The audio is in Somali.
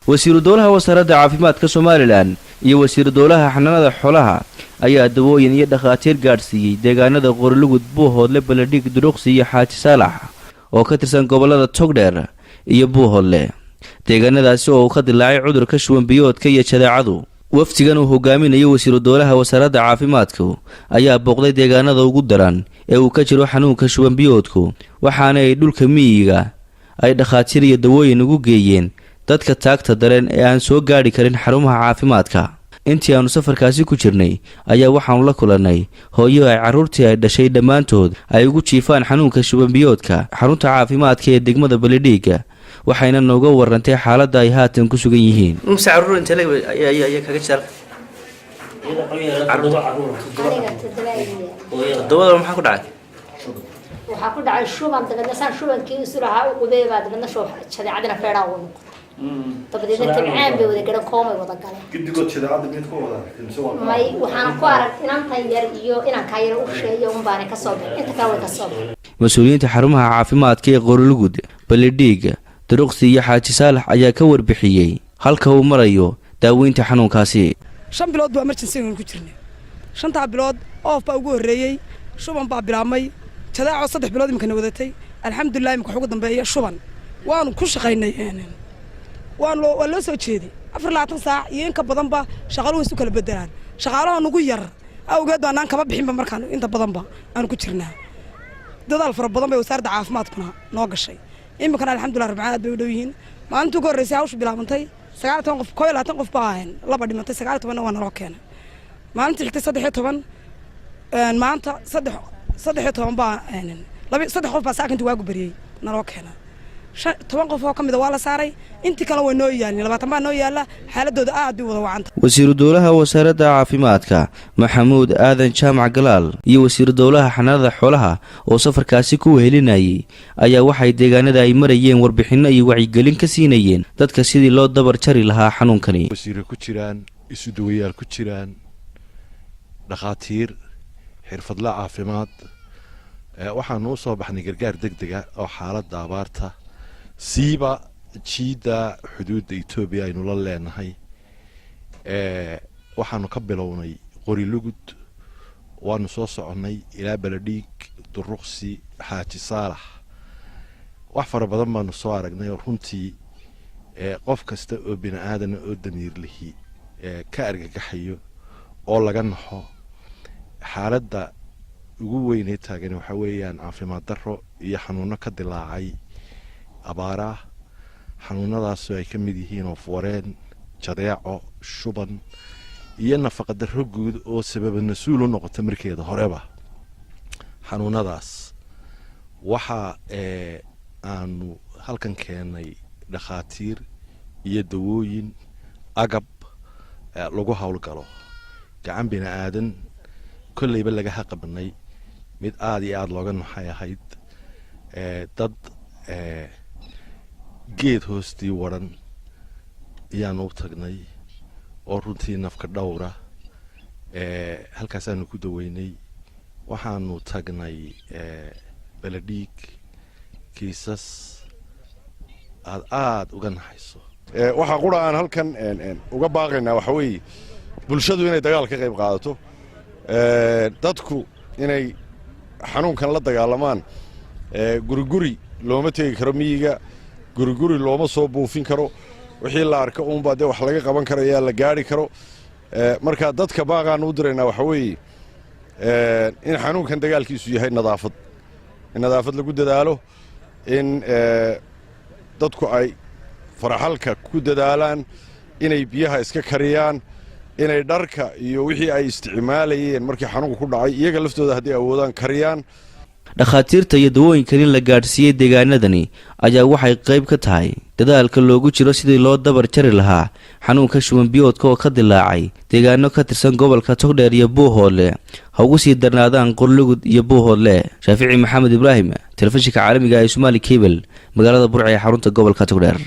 wasiiru dowlaha wasaaradda caafimaadka Somaliland iyo wasiiru dowlaha xanaanada xoolaha ayaa dawooyin iyo dhaqaatiir gaarsiiyay deegaanada Qorlugud Buuhoodle Baladhig Duruqsi iyo Xaaji Saalax oo ka tirsan gobolada Togdheer iyo Buuhoodle deegaanadaasi oo ka dilaacay cudurka shuban biyoodka iyo jadeecadu. waftigan uu hogaaminayo wasiiru dowlaha wasaaradda caafimaadka ayaa booqday deegaanada ugu daran ee uu ka jiro xanuunka shuban biyoodku waxaana ay dhulka miyiga ay dhaqaatiir iyo dawooyin ugu geeyeen dadka taagta dareen ee aan soo gaari karin xarumaha caafimaadka. intii aanu safarkaasi ku jirnay ayaa waxaanu la kulanay hooyo ay caruurtii ay dhashay dhammaantood ay ugu jiifaan xanuunka shuban biyoodka xarunta caafimaadka ee degmada Baladhig waxayna nooga warantay xaaladda ay haatan ku sugan yihiin. caruur inta ayaa kaga jira dawada maxaa ku dhacay waxaa ku dhacay shuban dabadna saan shubankii isu lahaa u qubeebaa dabadna soo jadeecadina feedhaa uu noqday dabadna timcaan bay wada garan koomay wada galeen gidigood jadeecada mid ku wada may waxaan ku arag inantan yar iyo inankaa yar u sheeyo un baana ka soo bixin inta kale way ka soo bixin. mas-uuliyiinta xarumaha caafimaadka ee Qorlugud Baladhig Duruqsi iyo Xaaji Saalax ayaa ka warbixiyay halka uu marayo daaweynta xanuunkaasi. 5 bilood baa emergency ku jirnay 5 bilood oof baa ugu horeeyay shuban baa bilaabmay jadeeco 3 bilood imkana wadatay alxamdulillaah imka ugu dambeeyay shuban waanu ku shaqaynay waa loo soo jeeday 24 saac iyo in ka badan ba shaqaaluhu isu kala bedelaan shaqaalaha ugu yar awgeed baan kaba bixinba markaan inta badan ba aan ku jirnaa dadaal fara badan bay wasaaradda caafimaadkuna noo gashay imkana alxamdulillaah rabbil caalamiin bay u dhawiin maalintu ugu horeysay hawshu bilaabantay 19 qof 20 qof baa ahayn laba dhimatay 19 waa naloo keenay maalintii xigtay 13 maanta 13 baa ahayn 3 qof baa saakintu waagu bariyay naloo keenay 10 qof oo kamid ah waa la saaray intii kale way noo yaalin 20 baa noo yaala xaaladooda aad u wada wacanta. wasiiru dowlaha wasaaradda caafimaadka Maxamuud Aadan Jaamac Galaal iyo wasiiru dowlaha xanaanada xoolaha oo safarkaasi ku wehelinayay ayaa waxay deegaanada ay marayeen warbixino iyo wacyigelin ka siinayeen dadka sidii loo dabar jari lahaa xanuunkani. wasiiro ku jiraan isu dawayaal ku jiraan dhaqaatiir xirfadle caafimaad waxaan u soo baxnay gargaar degdeg ah oo xaaladda abaarta siiba jiida xuduudda Itoobiya aynu la leenahay waxaanu ka bilownay Qorlugud waanu soo soconay ilaa Baladhig Duruqsi Xaaji Saalax wax fara badan baanu soo aragnay runtii qof kasta oo bini aadan oo damiir lihi ka argagaxayo oo laga naxo xaaladda ugu weyn ee taagan waxa weeyaan caafimaad darro iyo xanuuno ka dilaacay abaara xanuunadaas ay ka mid yihiin oo fooreen jadeeco shuban iyo nafaqa darro guud oo sabab nasuul u noqota markeeda horeba xanuunadaas waxa aanu halkan keenay dhaqaatiir iyo dawooyin agab lagu hawlgalo gacan bini aadan kullayba laga haqabnay mid aad iyo aad looga naxay ahayd dad geed hoostii waran ayaanu u tagnay oo runtii nafka dhowra halkaasaanu ku daweynay waxaanu tagnay Baladhig kiisas aad uga naxayso. waxaa qura aan halkan uga baaqaynaa waxa weeye bulshadu inay dagaal ka qayb qaadato dadku inay xanuunkan la dagaalamaan guri looma tegi karo miyiga guri looma soo buufin karo wixii la arko uunba dee wax laga qaban karo ayaa la gaari karo marka dadka baaqaan u diraynaa waxa weeye in xanuunkan dagaalkiisu yahay nadaafad lagu dadaalo in dadku ay faraxalka ku dadaalaan inay biyaha iska kariyaan inay dharka iyo wixii ay isticmaalayeen markii xanuunku ku dhacay iyaga laftooda haddii awoodaan kariyaan. dhakhaatiirta iyo dawooyinkan in la gaadhsiiyey deegaanadani ayaa waxay qayb ka tahay dadaalka loogu jiro sidii loo dabar jari lahaa xanuunka shuban biyoodka oo ka dilaacay deegaano ka tirsan gobolka Togdheer iyo Buuhoodle ha ugu sii darnaadaan Qorlugud iyo Buuhoodle. Shaafici Maxamed Ibraahim, telefishinka caalamiga ee Somali Cable, magaalada Burco ee xarunta gobolka Togdheer.